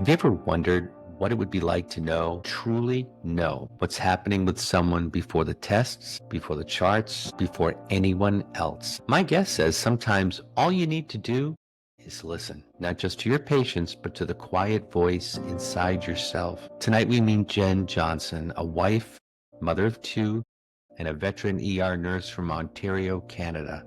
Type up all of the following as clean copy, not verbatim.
Have you ever wondered what it would be like to truly know what's happening with someone before the tests, before the charts, before anyone else? My guess says sometimes all you need to do is listen, not just to your patients, but to the quiet voice inside yourself. Tonight we meet Jen Johnson, a wife, mother of two, and a veteran ER nurse from Ontario, Canada.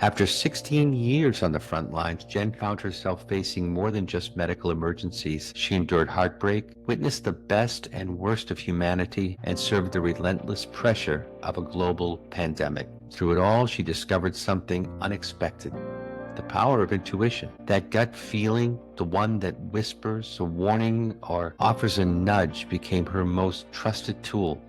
After 16 years on the front lines, Jen found herself facing more than just medical emergencies. She endured heartbreak, witnessed the best and worst of humanity, and served the relentless pressure of a global pandemic. Through it all, she discovered something unexpected: the power of intuition. That gut feeling, the one that whispers a warning or offers a nudge, became her most trusted tool,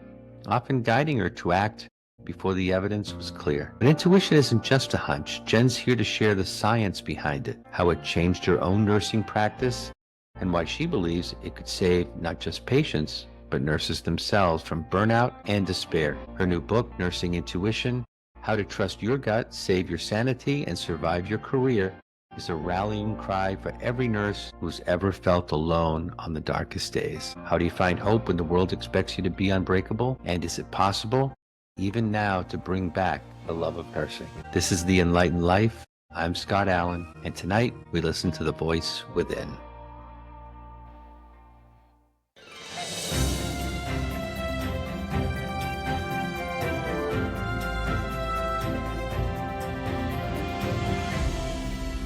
often guiding her to act before the evidence was clear. But intuition isn't just a hunch. Jen's here to share the science behind it, how it changed her own nursing practice, and why she believes it could save not just patients, but nurses themselves from burnout and despair. Her new book, Nursing Intuition: How to Trust Your Gut, Save Your Sanity, and Survive Your Career, is a rallying cry for every nurse who's ever felt alone on the darkest days. How do you find hope when the world expects you to be unbreakable? And is it possible, even now, to bring back the love of nursing? This is The Enlightened Life. I'm Scott Allen, and tonight we listen to the voice within.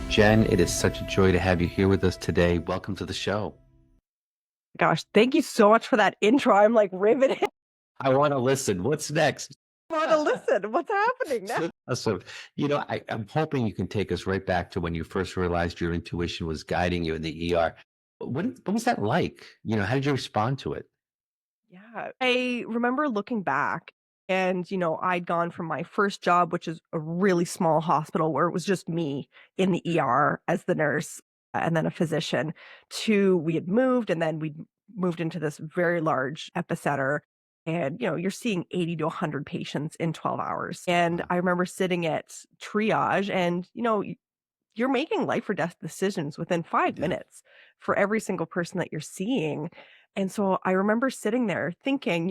Jen, it is such a joy to have you here with us today. Welcome to the show. Gosh, thank you so much for that intro. I'm like riveted. I want to listen. What's next? I want to listen. What's happening now? So, I'm hoping you can take us right back to when you first realized your intuition was guiding you in the ER. What was that like? How did you respond to it? Yeah, I remember looking back and, I'd gone from my first job, which is a really small hospital where it was just me in the ER as the nurse and then a physician, to we had moved and then we moved into this very large epicenter. And, you're seeing 80 to 100 patients in 12 hours. And Wow. I remember sitting at triage and, you're making life or death decisions within 5 Yeah. minutes for every single person that you're seeing. And so I remember sitting there thinking,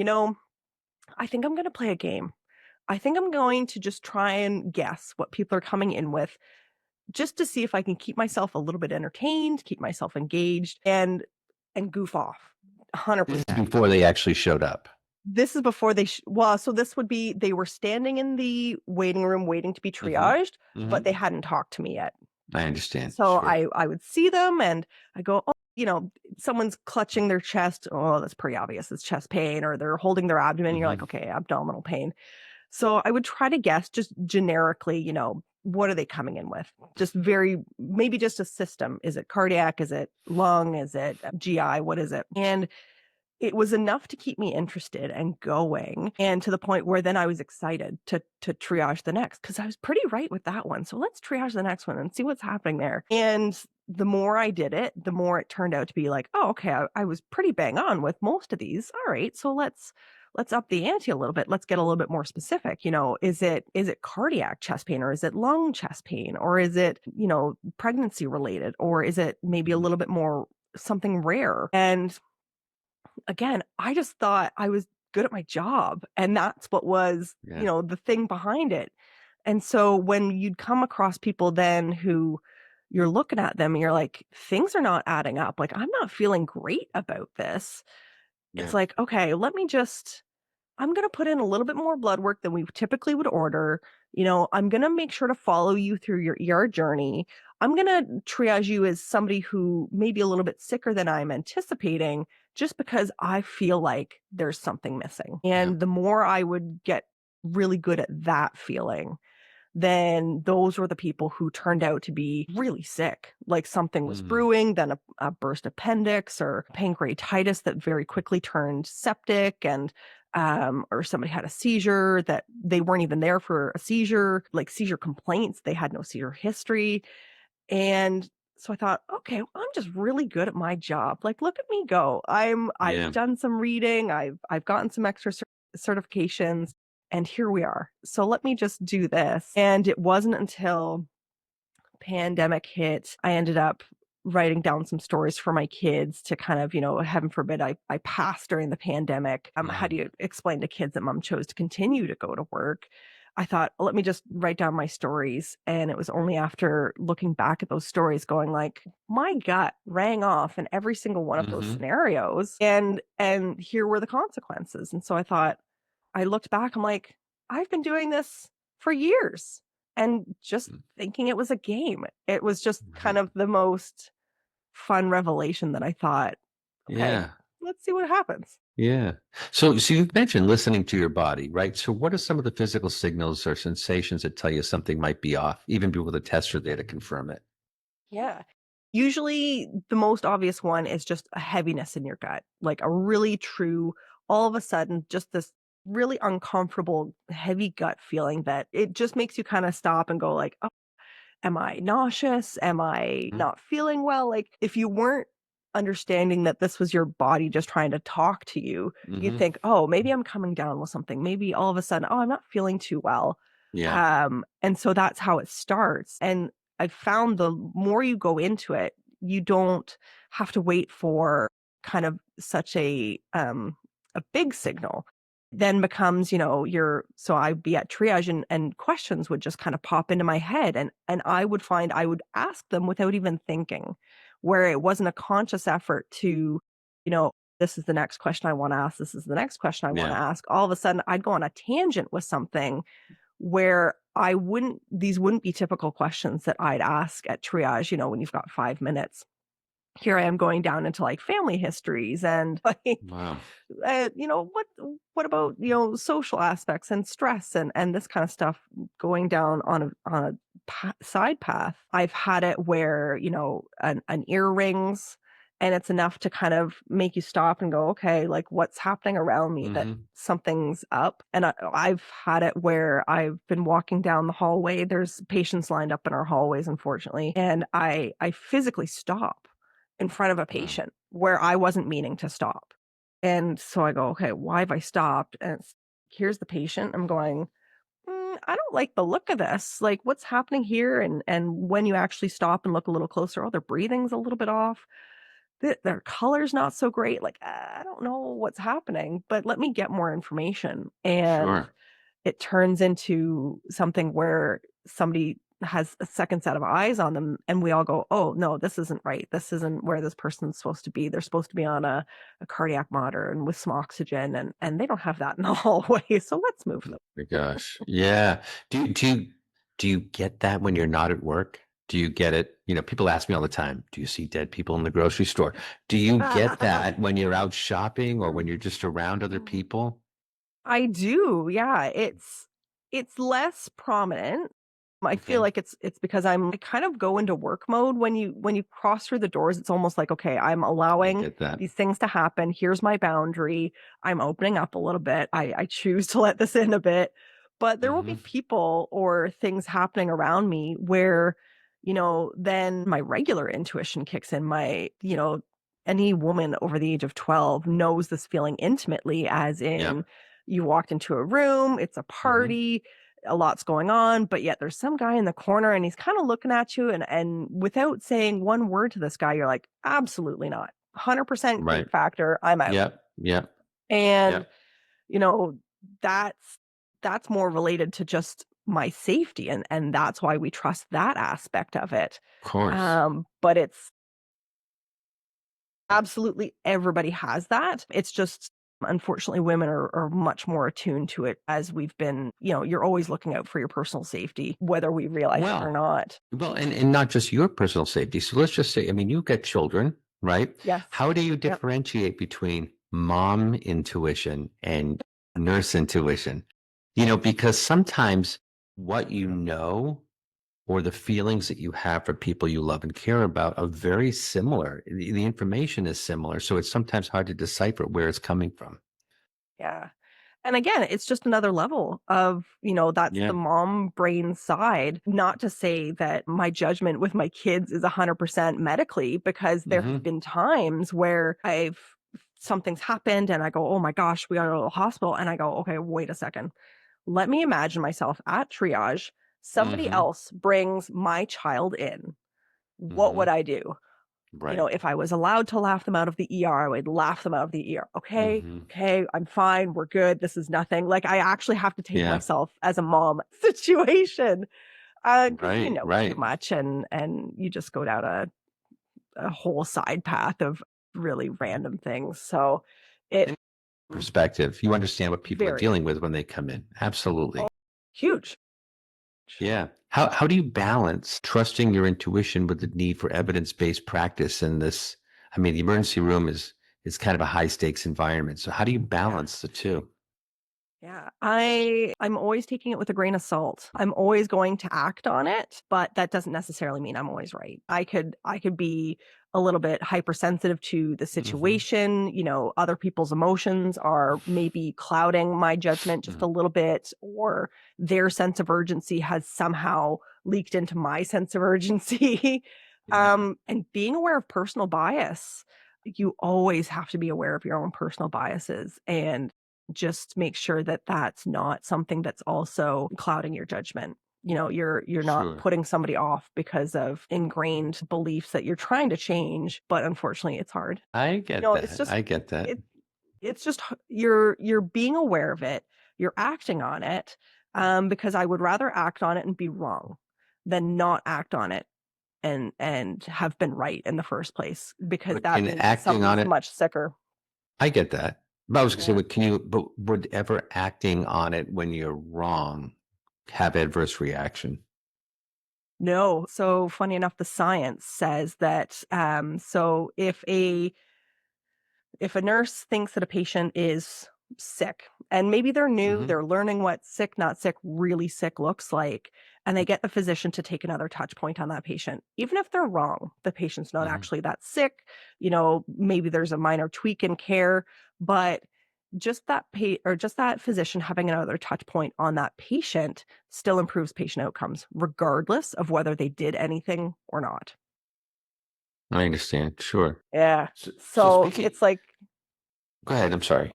I think I'm going to play a game. I think I'm going to just try and guess what people are coming in with, just to see if I can keep myself a little bit entertained, keep myself engaged, and goof off. This is 100%. before they actually showed up. This is before well, so this would be they were standing in the waiting room waiting to be Hmm. triaged, but Hmm. they hadn't talked to me yet. I understand. So Sure. I would see them and I go, "Oh, someone's clutching their chest. Oh, that's pretty obvious. It's chest pain," or they're holding their abdomen. You're like, Hmm. "Okay, abdominal pain." So I would try to guess just generically, what are they coming in with? Just maybe just a system. Is it cardiac? Is it lung? Is it GI? What is it? And it was enough to keep me interested and going, and to the point where then I was excited to triage the next, because I was pretty right with that one. So let's triage the next one and see what's happening there. And the more I did it, the more it turned out to be like, oh, okay, I was pretty bang on with most of these. All right, so let's up the ante a little bit. Let's get a little bit more specific. Is it cardiac chest pain, or is it lung chest pain, or is it, pregnancy related, or is it maybe a little bit more something rare? And again, I just thought I was good at my job, and that's what was, Yeah. the thing behind it. And so when you'd come across people then who you're looking at them and you're like, things are not adding up. Like, I'm not feeling great about this. It's Yeah. like, okay, I'm going to put in a little bit more blood work than we typically would order. I'm going to make sure to follow you through your ER journey. I'm going to triage you as somebody who may be a little bit sicker than I'm anticipating, just because I feel like there's something missing. Yeah. And the more I would get really good at that feeling, then those were the people who turned out to be really sick. Like something was Mm. brewing, then a burst appendix or pancreatitis that very quickly turned septic, and or somebody had a seizure that they weren't even there for a seizure, like seizure complaints. They had no seizure history. And so I thought, okay, I'm just really good at my job. Like, look at me go. I've Yeah. done some reading. I've gotten some extra certifications, and here we are. So let me just do this. And it wasn't until pandemic hit, I ended up writing down some stories for my kids to kind of, heaven forbid I passed during the pandemic. How Mm, do you explain to kids that mom chose to continue to go to work? I thought, let me just write down my stories. And it was only after looking back at those stories going like, my gut rang off in every single one of those mhm, scenarios. And here were the consequences. And so I thought, I looked back, I'm like, I've been doing this for years and just mm, thinking it was a game. It was just kind right. of the most fun revelation that I thought, okay, Yeah. let's see what happens. Yeah. So you've mentioned listening to your body, right? So what are some of the physical signals or sensations that tell you something might be off, even before the tests are there to confirm it? Yeah. Usually the most obvious one is just a heaviness in your gut, like a really true, all of a sudden, just this really uncomfortable, heavy gut feeling that it just makes you kind of stop and go like, am I nauseous? Am I Mhm, not feeling well? Like, if you weren't understanding that this was your body just trying to talk to you, you'd mhm. think, "Oh, maybe I'm coming down with something. Maybe all of a sudden, oh, I'm not feeling too well." Yeah. And so that's how it starts. And I found the more you go into it, you don't have to wait for kind of such a big signal then becomes, your so I'd be at triage and questions would just kind of pop into my head and I would find I would ask them without even thinking, where it wasn't a conscious effort to, you know, this is the next question I want to ask, this is the next question I want to Yeah. ask. All of a sudden I'd go on a tangent with something where these wouldn't be typical questions that I'd ask at triage, when you've got 5 minutes. Here I am going down into like family histories and like Wow. what about, social aspects and stress and this kind of stuff going down on a side path. I've had it where, an ear rings and it's enough to kind of make you stop and go, okay, like what's happening around me that Mhm. something's up. And I've had it where I've been walking down the hallway. There's patients lined up in our hallways, unfortunately. And I physically stop in front of a Wow. patient where I wasn't meaning to stop. And so I go, "Okay, why have I stopped?" And here's the patient. I'm going, I don't like the look of this. Like, what's happening here?" And when you actually stop and look a little closer, oh, their breathing's a little bit off. Their color's not so great. Like, I don't know what's happening, but let me get more information. And Sure. it turns into something where somebody has a second set of eyes on them and we all go, "Oh, no, this isn't right. This isn't where this person's supposed to be. They're supposed to be on a cardiac monitor and with some oxygen and they don't have that in the hallway. So let's move them." My gosh. Yeah. Do you get that when you're not at work? Do you get it? People ask me all the time, do you see dead people in the grocery store? Do you get that when you're out shopping or when you're just around other people? I do, yeah, it's less prominent. I feel Okay. like it's because I kind of go into work mode when you cross through the doors, it's almost like, "Okay, I'm I allowing get that. these things to happen. Here's my boundary. I'm opening up a little bit. I choose to let this in a bit." But there will be Mhm. people or things happening around me where, then my regular intuition kicks in. Any woman over the age of 12 knows this feeling intimately, as Yeah. in you walked into a room, it's a Mhm. party, a lot's going on, but yet there's some guy in the corner and he's kind of looking at you and without saying one word to this guy, you're like, absolutely not. 100% Right. creep factor. I'm out. Yep. Yep. And, Yep. you know, that's that's more related to just my safety and that's why we trust that aspect of it. Of course. But it's absolutely everybody has that. It's just unfortunately women are much more attuned to it as we've been, you're always looking out for your personal safety, whether we realize it or Well, not. and not just your personal safety. So let's just say, I mean, you've got children, right? Yes. How do you Yep. differentiate between mom intuition and nurse intuition? Because sometimes what you know or the feelings that you have for people you love and care about are very similar. The information is similar. So it's sometimes hard to decipher where it's coming from. Yeah. And again, it's just another level of, that's the Yeah. mom brain side. Not to say that my judgment with my kids is 100% medically, because there have Hmm. been times where something's happened and I go, "Oh my gosh, we gotta go to the hospital." And I go, "Okay, wait a second. Let me imagine myself at triage. Somebody Hmm. else brings my child in. What Hmm. would I do?" Right. If I was allowed to laugh them out of the ER, I would laugh them out of the ER. Okay, Hmm. okay, I'm fine. We're good. This is nothing. Like I actually have to take Yeah. myself as a mom situation because Right. too Right. much, and you just go down a whole side path of really random things. So it And perspective. You understand what people are very dealing with when they come in. oh, Absolutely. huge. Yeah. How do you balance trusting your intuition with the need for evidence-based practice in this? I mean, the emergency room is kind of a high stakes environment. So how do you Yeah. balance the two? Yeah, I'm always taking it with a grain of salt. I'm always going to act on it, but that doesn't necessarily mean I'm always right. I could be a little bit hypersensitive to the Hmm. situation, other people's emotions are maybe clouding my judgment just a little bit, or their sense of urgency has somehow leaked into my sense of urgency. Yeah. And being aware of personal bias, you always have to be aware of your own personal biases and just make sure that that's not something that's also clouding your judgment. You're not Sure. putting somebody off because of ingrained beliefs that you're trying to change, but unfortunately it's hard. I get It's that. just I get that. it it's just you're being aware of it, you're acting on it, because I would rather act on it and be wrong than not act on it and have been right in the first place, because But that can means that acting on somebody's it, much sicker. I get that. But I was gonna say, Yeah. but would ever acting on it when you're wrong have adverse reaction? No. So funny enough, the science says that so if a nurse thinks that a patient is sick and maybe they're new, Hmm. they're learning what sick, not sick, really sick looks like, and they get the physician to take another touch point on that patient, even if they're wrong, the patient's not Hmm. actually that sick, maybe there's a minor tweak in care, but just that physician having another touch point on that patient still improves patient outcomes, regardless of whether they did anything or not. I understand. Sure. Yeah. So So speaking, it's like go ahead. I'm sorry.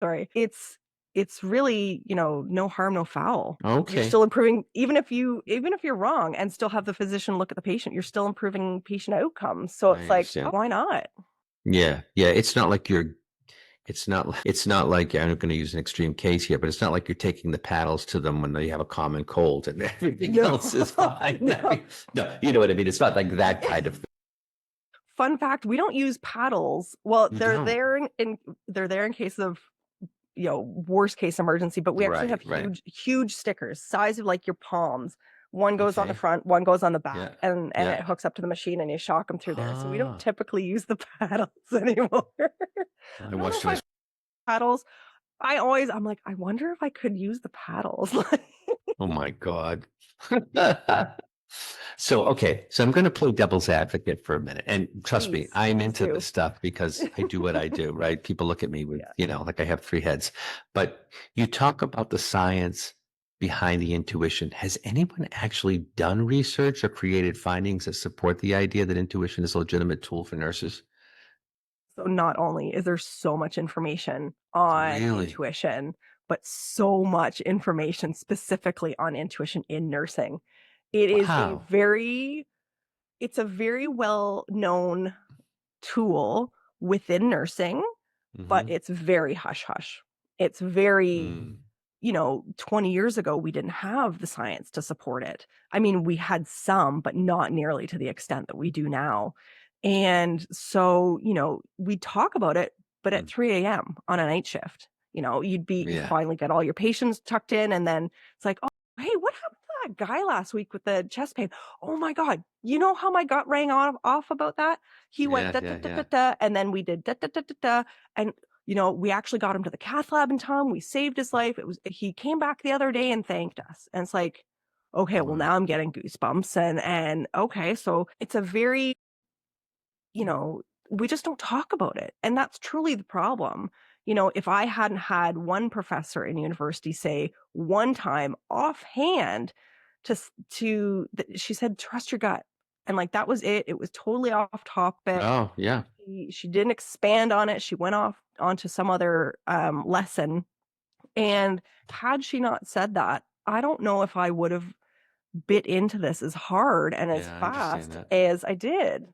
sorry. It's really, no harm, no foul. You're Okay. still improving even if you're wrong and still have the physician look at the patient, you're still improving patient outcomes. So I it's like, understand. why not? Yeah. Yeah. It's not like I'm going to use an extreme case here, but it's not like you're taking the paddles to them when they have a common cold and everything No. else is fine. I No. mean, no, you know what I mean? It's not like that kind of thing. Fun fact, we don't use paddles. Well, You don't. they're there in case of, worst case emergency, but we actually Right. have Right. huge stickers, size of like your palms. One goes on the Okay. front, one goes on the Yeah. back, and Yeah. it hooks up to the machine and you shock them through there. So we don't Ah, typically use the paddles anymore. I I don't know watched if an I paddles. I'm like, I wonder if I could use the paddles. Like, Oh my God. So, okay. So I'm going to play devil's advocate for a minute. And trust me, I'm please into do. this stuff because I do what I do, right? People look at me with, Yeah. like I have three heads. But you talk about the science behind the intuition. Has anyone actually done research or created findings that support the idea that intuition is a legitimate tool for nurses? So not only is there so much information on Really? intuition, but so much information specifically on intuition in nursing. It is Wow. it's a very well known tool within nursing, but Hmm. it's very hush hush. It's very, Mm. 20 years ago, we didn't have the science to support it. I mean, we had some, but not nearly to the extent that we do now. And so, we talk about it, but at Mm. 3 a.m. on a night shift, you Yeah. finally get all your patients tucked in, and then it's like, oh, hey, what happened to that guy last week with the chest pain? Oh my God. You know how my gut rang off about that? He went Yeah. da da Yeah. da da Yeah. da, and then we did da da da da da, and we actually got him to the cath lab in time. We saved his life. He came back the other day and thanked us. And it's like, okay, well Wow. now I'm getting goosebumps and okay, so it's a very, you know, we just don't talk about it. And that's truly the problem. If I hadn't had one professor in university say one time offhand she said, trust your gut. And like that was it. It was totally off topic. Oh, yeah. She didn't expand on it. She went off onto some other lesson. And had she not said that, I don't know if I would have bit into this as hard and as Yeah. I understand fast that. as I did.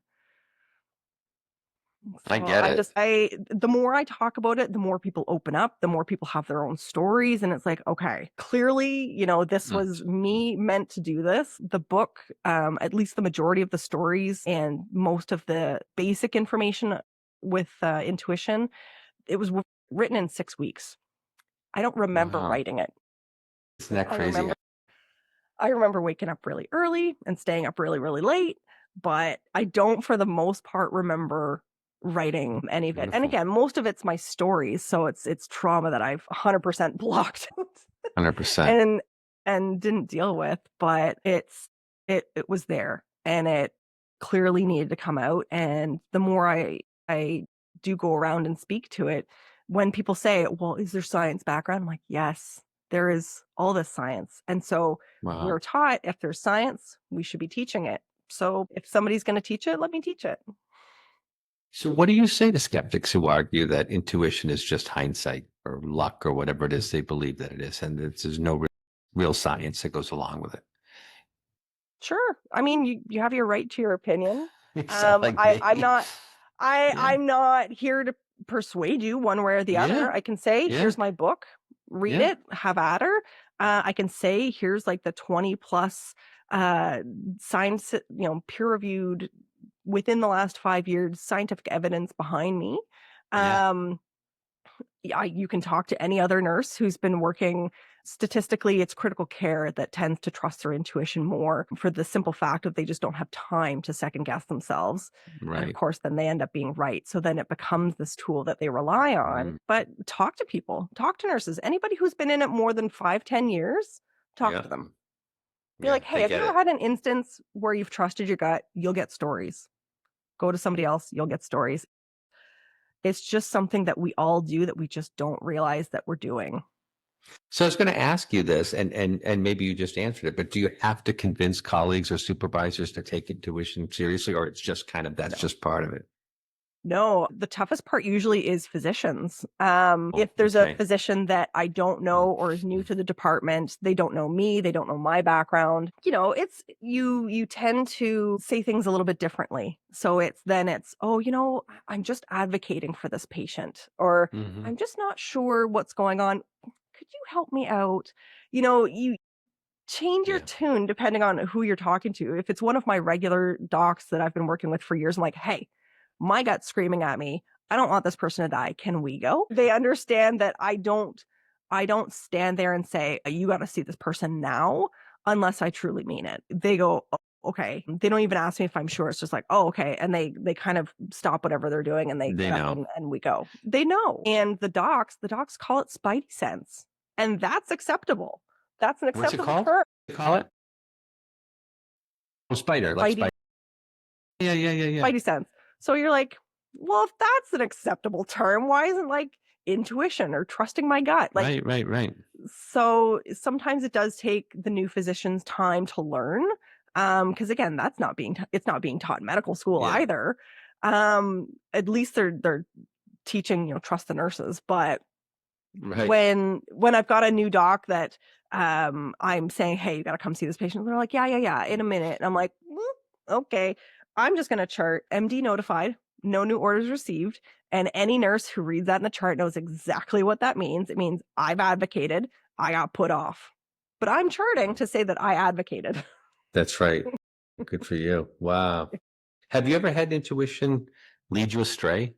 I So get it. the more I talk about it, the more people open up, the more people have their own stories. And it's like, okay, clearly, this Mm. was me meant to do this. The book, at least the majority of the stories and most of the basic information with intuition, it was written in 6 weeks. I don't remember Wow. writing it. Isn't that I crazy? remember I remember waking up really early and staying up really, really late, but I don't, for the most part, remember writing any of it. And Beautiful. again, most of it's my stories, so it's trauma that I've 100% blocked out 100%. and didn't deal with, but it was there and it clearly needed to come out. And the more I do go around and speak to it, when people say, "Well, is there science background?" I'm like, "Yes, there is all this science." And so we're Wow. taught if there's science, we should be teaching it. So if somebody's going to teach it, let me teach it. So, what do you say to skeptics who argue that intuition is just hindsight or luck or whatever it is they believe that it is, and there's no real science that goes along with it? Sure. I mean, you have your right to your opinion. You sound like I'm me. not Yeah. I'm not here to persuade you one way or the Yeah. other. I can say, Yeah. here's my book, read Yeah. it, have at her. I can say, here's like the 20 plus science, peer reviewed within the last 5 years, scientific evidence behind me. Yeah. Um, yeah, you can talk to any other nurse who's been working. Statistically, it's critical care that tends to trust their intuition more for the simple fact of they just don't have time to second guess themselves. And of Right. course, then they end up being right. So then it becomes this tool that they rely on. Mm. But talk to people, talk to nurses, anybody who's been in it more than 5, 10 years, talk Yeah. to them. Be Yeah. like, hey, They have you get ever it. had an instance where you've trusted your gut? You'll get stories. Go to somebody else, you'll get stories. It's just something that we all do that we just don't realize that we're doing. So I was going to ask you this, and maybe you just answered it, but do you have to convince colleagues or supervisors to take intuition seriously, or it's just kind of that's No. just part of it? No, the toughest part usually is physicians. Oh, If there's a okay. physician that I don't Mm, know or is new mm. to the department, they don't know me, they don't know my background. It's you tend to say things a little bit differently. So it's, oh, I'm just advocating for this patient, or Mhm. I'm just not sure what's going on. Could you help me out? You change your Yeah. tune depending on who you're talking to. If it's one of my regular docs that I've been working with for years, I'm like, hey, my gut's screaming at me. I don't want this person to die. Can we go? They understand that I don't stand there and say, you got to see this person now unless I truly mean it. They go, "Oh, okay." They don't even ask me if I'm sure. It's just like, oh, okay. And they kind of stop whatever they're doing and they They get up know. and we go. They know. And the docs call it spidey sense. And that's acceptable. That's an What's it acceptable called? term. You call it? Oh, spider, like Spidey spider. Yeah, yeah, yeah, yeah. spidey sense. So you're like, well, if that's an acceptable term, why isn't like intuition or trusting my gut? Like, Right, right, right. so sometimes it does take the new physician's time to learn. Because again, it's not being taught in medical school Yeah, either. At least they're teaching, trust the nurses. But right. when I've got a new doc that I'm saying, hey, you gotta come see this patient, they're like, yeah, yeah, yeah, in a minute. And I'm like, okay, I'm just gonna chart MD notified, no new orders received. And any nurse who reads that in the chart knows exactly what that means. It means I've advocated, I got put off. But I'm charting Wow. to say that I advocated. That's right. Good for you. Wow. Have you ever had intuition lead you astray?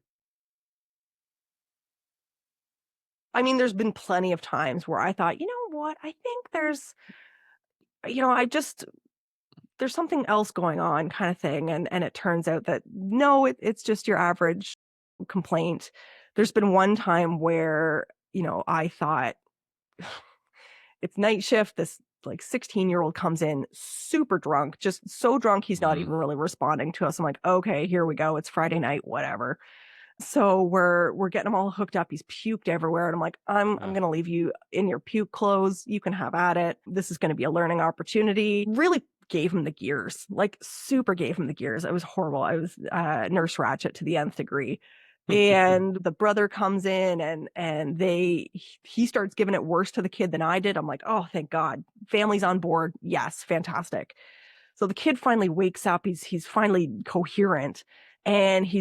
I mean, there's been plenty of times where I thought, you know what, I think I just there's something else going on kind of thing. And it turns out that no, it's just your average complaint. There's been one time where, I thought it's night shift. This like 16-year-old comes in super drunk, just so drunk he's not Mm, even really responding to us. I'm like, okay, here we go. It's Friday night, whatever. So we're getting him all hooked up. He's puked everywhere. And I'm like, I'm uh, gonna leave you in your puke clothes. You can have at it. This is gonna be a learning opportunity. Really gave him the gears, like super gave him the gears. It was horrible. I was nurse ratchet to the nth degree. And the brother comes in and he starts giving it worse to the kid than I did. I'm like, oh, thank God. Family's on board. Yes, fantastic. So the kid finally wakes up. He's finally coherent. And he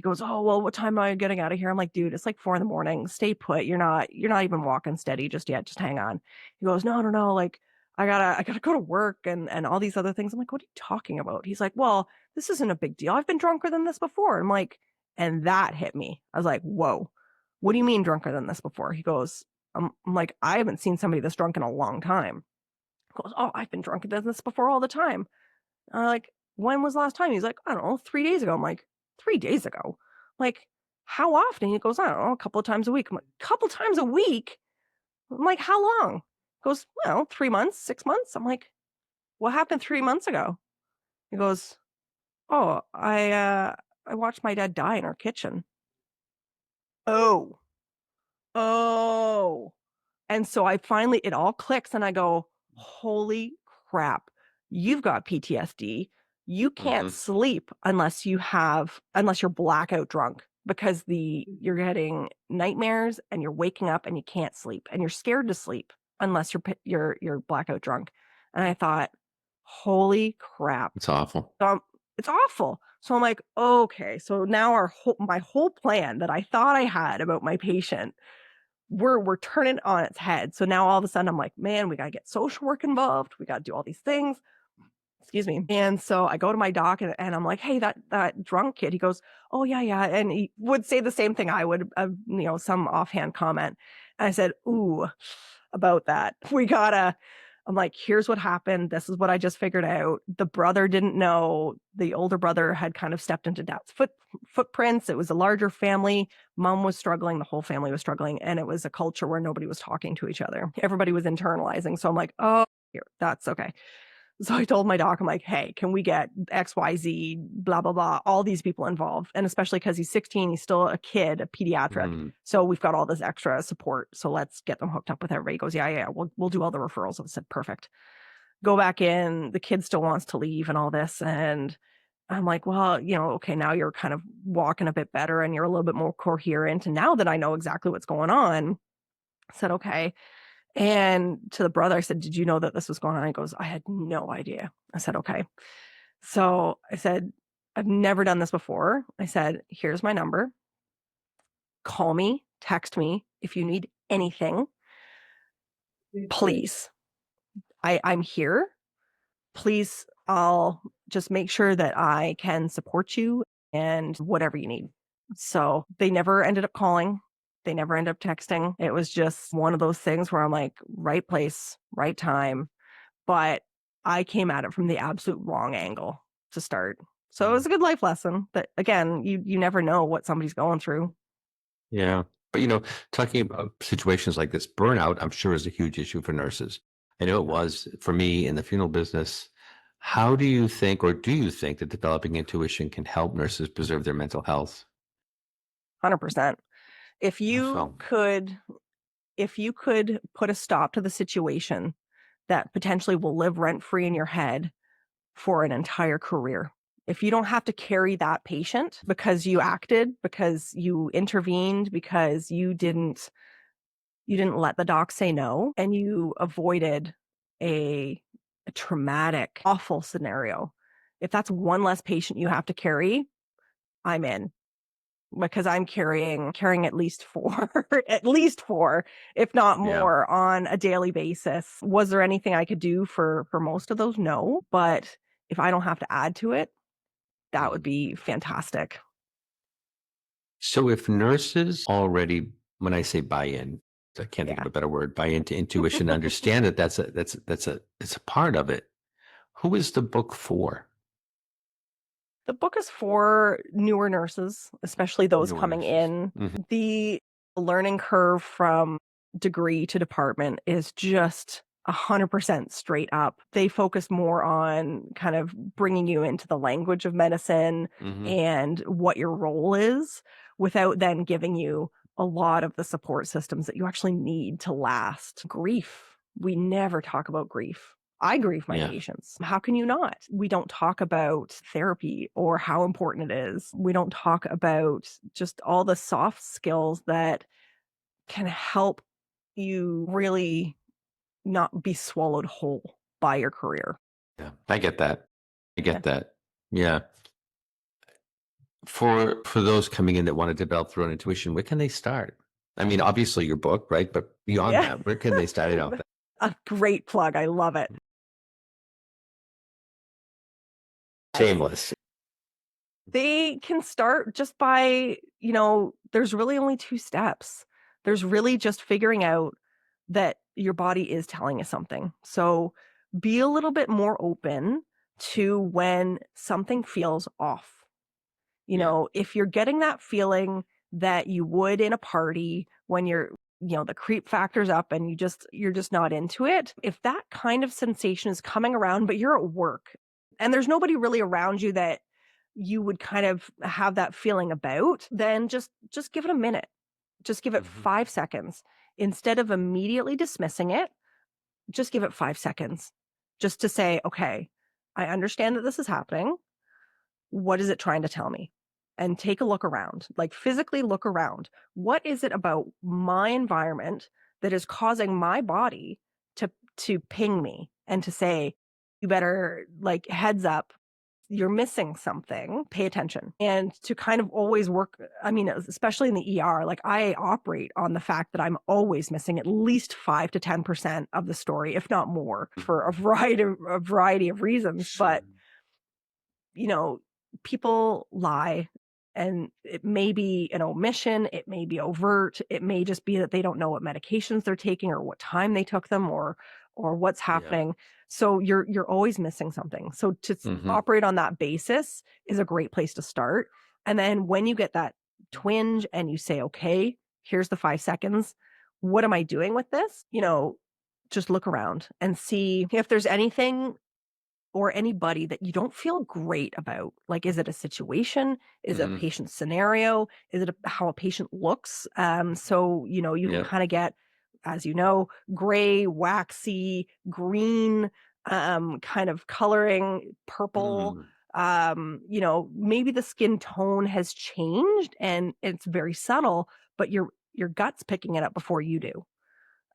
goes, "Oh, well, what time am I getting out of here?" I'm like, "Dude, it's like 4 in the morning. Stay put. You're not even walking steady just yet. Just hang on." He goes, "No, no, no. Like, I gotta go to work and all these other things." I'm like, "What are you talking about?" He's like, "Well, this isn't a big deal. I've been drunker than this before." I'm like, and that hit me. I was like, "Whoa, what do you mean drunker than this before?" He goes, I'm like, "I haven't seen somebody this drunk in a long time." He goes, "Oh, I've been drunker than this before all the time." I'm like, "When was the last time?" He's like, "I don't know, 3 days ago." I'm like, "3 days ago? Like, how often?" He goes, "I don't know, a couple of times a week." I'm like, "Couple times a week?" I'm like, "How long?" He goes, "Well, 3 months, 6 months." I'm like, "What happened 3 months ago?" He goes, "Oh, I watched my dad die in our kitchen." Oh. Oh. And so I finally it all clicks and I go, "Holy crap. You've got PTSD. You can't Hmm. sleep unless you're blackout drunk because the you're getting nightmares and you're waking up and you can't sleep and you're scared to sleep unless you're blackout drunk." And I thought, "Holy crap." It's awful. So it's awful. So I'm like, "Okay, so now my whole plan that I thought I had about my patient we're turning it on its head." So now all of a sudden I'm like, "Man, we gotta get social work involved. We gotta do all these things." Excuse me. And so I go to my doc and I'm like, "Hey, that drunk kid." He goes, "Oh yeah, yeah." And he would say the same thing I would, some offhand comment. And I said, "Ooh, about that. We gotta." I'm like, "Here's what happened. This is what I just figured out. The brother didn't know. The older brother had kind of stepped into dad's footprints. It was a larger family. Mom was struggling. The whole family was struggling. And it was a culture where nobody was talking to each other. Everybody was internalizing." So I'm like, "Oh, here, that's okay." So I told my doc, I'm like, "Hey, can we get XYZ, blah, blah, blah, all these people involved?" And especially because he's 16, he's still a kid, a pediatric. Mm. So we've got all this extra support. So let's get them hooked up with everybody. He goes, "Yeah, yeah, yeah, we'll do all the referrals." I said, "Perfect." Go back in. The kid still wants to leave and all this. And I'm like, "Well, okay, now you're kind of walking a bit better and you're a little bit more coherent. And now that I know exactly what's going on," I said, "Okay." And to the brother, I said, "Did you know that this was going on?" He goes, "I had no idea." I said, "Okay." So I said, "I've never done this before." I said, "Here's my number. Call me, text me if you need anything, please. I'm here. Please, I'll just make sure that I can support you and whatever you need." So they never ended up calling. They never ended up texting. It was just one of those things where I'm like, right place, right time. But I came at it from the absolute wrong angle to start. So it was Mm. a good life lesson that again, you never know what somebody's going through. Yeah. But, talking about situations like this, burnout, I'm sure is a huge issue for nurses. I know it Yeah, was for me in the funeral business. How do you think, or do you think that developing intuition can help nurses preserve their mental health? 100%. If How you so? could if you could put a stop to the situation that potentially will live rent free in your head for an entire career. If you don't have to carry that patient because you acted, because you intervened, because you didn't let the doc say no and you avoided a, a traumatic, awful scenario. If that's one less patient you have to carry, I'm in because I'm carrying at least four, at least four, if not Yeah. more, on a daily basis. Was there anything I could do for most of those? No, but if I don't have to add to it, that would Mm. be fantastic. So if nurses already, when I say buy in, I can't think of Yeah. a better word, buy into intuition, understand that it's a part of it. Who is the book for? The book is for newer nurses, especially those Newer coming nurses. in. Mhm. The learning curve from degree to department is just 100% straight up. They focus more on kind of bringing you into the language of medicine Mhm. and what your role is without then giving you a lot of the support systems that you actually need to last. Grief. We never talk about grief. I grieve my Yeah. patients. How can you not? We don't talk about therapy or how important it is. We don't talk about just all the soft skills that can help you really not be swallowed whole by your career. Yeah. I get that. I Yeah. get that. Yeah. For those coming in that want to develop their own intuition, where can they start? I mean, obviously your book, right? But beyond Yeah. that, where can they start? A great plug. I love it. Shameless. They can start just by, there's really only 2 steps. There's really just figuring out that your body is telling you something. So be a little bit more open to when something feels off. Yeah. If you're getting that feeling that you would in a party when the creep factor's up and you're just not into it. If that kind of sensation is coming around, but you're at work and there's nobody really around you that you would kind of have that feeling about, then just give it a minute. Just give it Mhm. 5 seconds. Instead of immediately dismissing it, just give it 5 seconds. Just to say, okay, I understand that this is happening. What is it trying to tell me? And take a look around, like physically look around. What is it about my environment that is causing my body to ping me and to say, you better, like, heads up, you're missing something, pay attention. And to kind of always work, I mean, especially in the ER, like I operate on the fact that I'm always missing at least 5 to 10% of the story, if not more, for a variety of reasons. Sure. But you know, people lie, and it may be an omission, it may be overt, it may just be that they don't know what medications they're taking or what time they took them or what's Yeah. happening. So you're always missing something. So to Hmm. operate on that basis is a great place to start. And then when you get that twinge and you say, okay, here's the 5 seconds. What am I doing with this? Just look around and see if there's anything or anybody that you don't feel great about. Like, is it a situation? Is it a Hmm. patient scenario? Is it how a patient looks? So, you can Yeah. kind of get, as you know, gray, waxy, green, kind of coloring, purple. Mm. Maybe the skin tone has changed and it's very subtle, but your gut's picking it up before you do,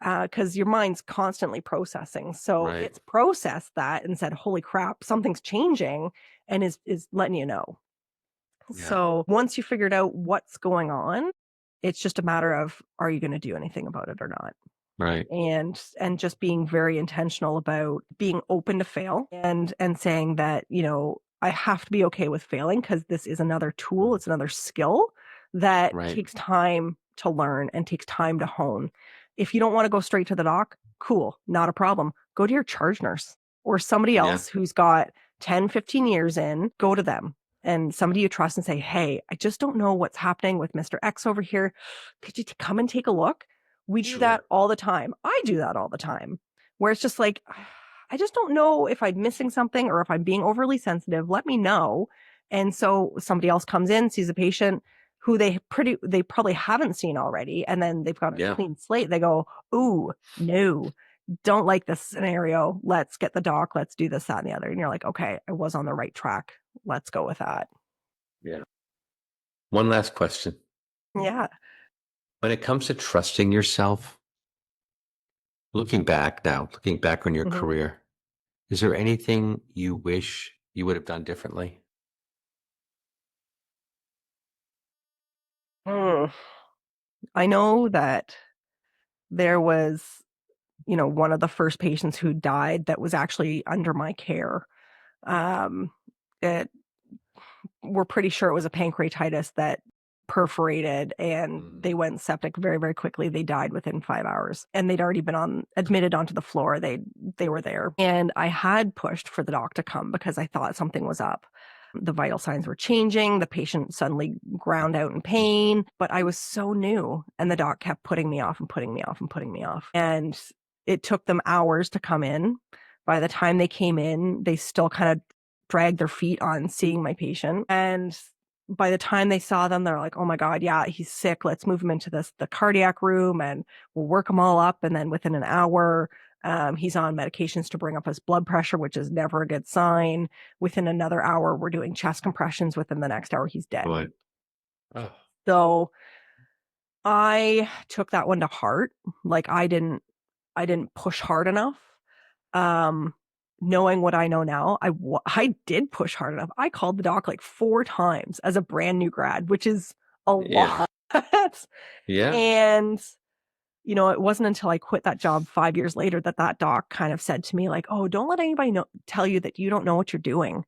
because your mind's constantly processing. So Right. it's processed that and said, "Holy crap, something's changing," and is letting you know. Yeah. So once you figured out what's going on, it's just a matter of, are you going to do anything about it or not? Right. And just being very intentional about being open to fail and saying that, I have to be okay with failing because this is another tool, Mm. it's another skill that Right. takes time to learn and takes time to hone. If you don't want to go straight to the doc, cool, not a problem. Go to your charge nurse or somebody Yeah. else who's got 10, 15 years in, go to them and somebody you trust and say, "Hey, I just don't know what's happening with Mr. X over here. Could you come and take a look?" We do that Sure. all the time. I do that all the time, where it's just like, I just don't know if I'm missing something or if I'm being overly sensitive. Let me know. And so somebody else comes in, sees a patient who they probably haven't seen already, and then they've got a Yeah. clean slate. They go, "Ooh, no, don't like this scenario. Let's get the doc. Let's do this, that, and the other." And you're like, "Okay, I was on the right track. Let's go with that." Yeah. One last question. Yeah. When it comes to trusting yourself, looking back on your Mhm. career, is there anything you wish you would have done differently? Mm. I know that there was one of the first patients who died that was actually under my care. Um, it we're pretty sure it was a pancreatitis that perforated and Mm. they went septic very, very quickly. They died within 5 hours and they'd already been admitted onto the floor. They were there. And I had pushed for the doc to come because I thought something was up. The vital signs were changing. The patient suddenly ground out in pain, but I was so new and the doc kept putting me off and putting me off and putting me off. And it took them hours to come in. By the time they came in, they still kind of dragged their feet on seeing my patient. And by the time they saw them, they're like, "Oh my God, yeah, he's sick. Let's move him into the cardiac room and we'll work him all up." And then within an hour, he's on medications to bring up his blood pressure, which is never a good sign. Within another hour, we're doing chest compressions. Within the next hour, he's dead. Right. Oh. So I took that one to heart. Like I didn't push hard enough. Um, knowing what I know now, I did push hard enough. I called the doc like 4 times as a brand new grad, which is a Yeah. lot. Yeah. And, it wasn't until I quit that job 5 years later that doc kind of said to me like, "Oh, don't let anybody tell you that you don't know what you're doing."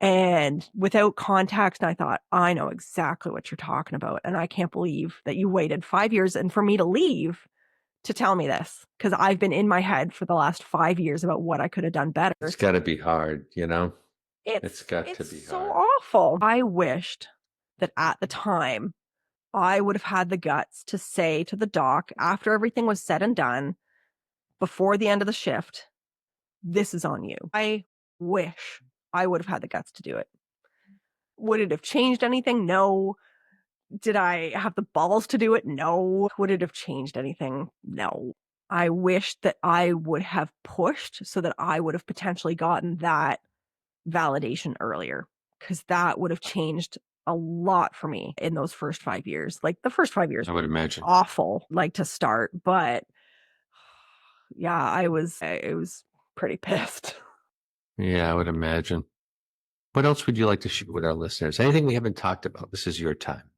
And without context, I thought, "I know exactly what you're talking about, and I can't believe that you waited 5 years and for me to leave to tell me this, because I've been in my head for the last 5 years about what I could have done better." It's got to be hard, It's got to It's be so hard. awful. I wished that at the time, I would have had the guts to say to the doc after everything was said and done, before the end of the shift, "This is on you." I wish I would have had the guts to do it. Would it have changed anything? No. Did I have the balls to do it? No. Would it have changed anything? No. I wish that I would have pushed so that I would have potentially gotten that validation earlier, because that would have changed a lot for me in those first 5 years. Like, the first 5 years I were would imagine. awful, like, to start, but yeah, I was pretty pissed. Yeah, I would imagine. What else would you like to share with our listeners? Anything we haven't talked about? This is your time.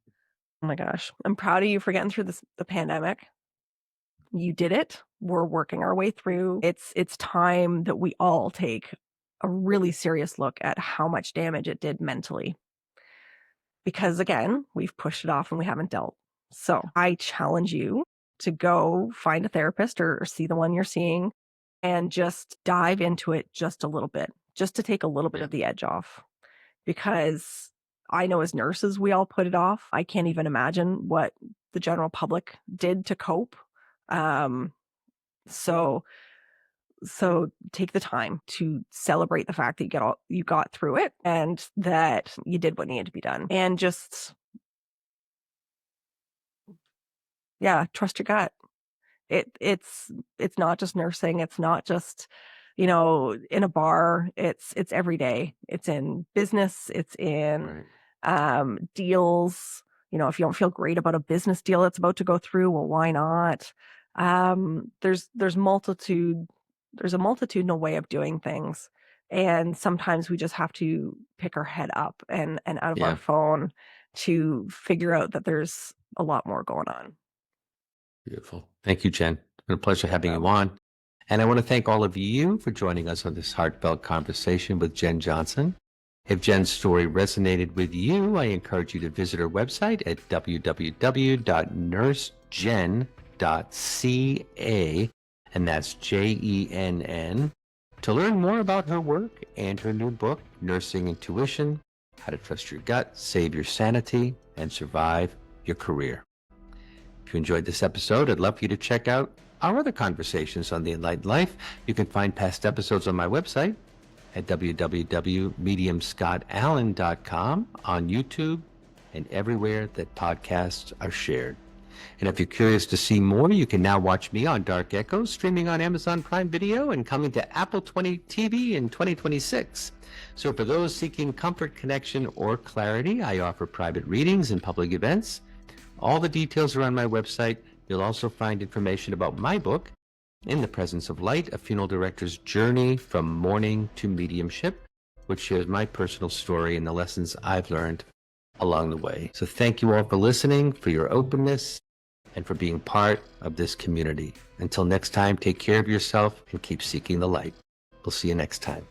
Oh my gosh. I'm proud of you for getting through the pandemic. You did it. We're working our way through. It's time that we all take a really serious look at how much damage it did mentally. Because again, we've pushed it off and we haven't dealt. So I challenge you to go find a therapist or see the one you're seeing and just dive into it just a little bit, just to take a little bit Yeah. of the edge off. Because I know as nurses, we all put it off. I can't even imagine what the general public did to cope. Um, so so take the time to celebrate the fact that you got through it and that you did what needed to be done. And just, yeah, trust your gut. It's not just nursing, it's not just, in a bar, it's every day. It's in business, it's in Right. deals. If you don't feel great about a business deal that's about to go through, well, why not? There's a multitudinal way of doing things. And sometimes we just have to pick our head up and out of our Yeah. phone to figure out that there's a lot more going on. Beautiful. Thank you, Jen. It's been a pleasure having you Um, on. And I want to thank all of you for joining us on this heartfelt conversation with Jen Johnson. If Jen's story resonated with you, I encourage you to visit her website at www.nursejen.ca, and that's JENN, to learn more about her work and her new book, Nursing Intuition: How to Trust Your Gut, Save Your Sanity, and Survive Your Career. If you enjoyed this episode, I'd love for you to check out our other conversations on The Enlightened Life. You can find past episodes on my website at www.mediumscottallen.com, on YouTube, and everywhere that podcasts are shared. And if you're curious to see more, you can now watch me on Dark Echoes, streaming on Amazon Prime Video and coming to Apple TV in 2026. So for those seeking comfort, connection, or clarity, I offer private readings and public events. All the details are on my website. You'll also find information about my book, In the Presence of Light, a funeral director's journey from mourning to mediumship, which shares my personal story and the lessons I've learned along the way. So thank you all for listening, for your openness, and for being part of this community. Until next time, take care of yourself and keep seeking the light. We'll see you next time.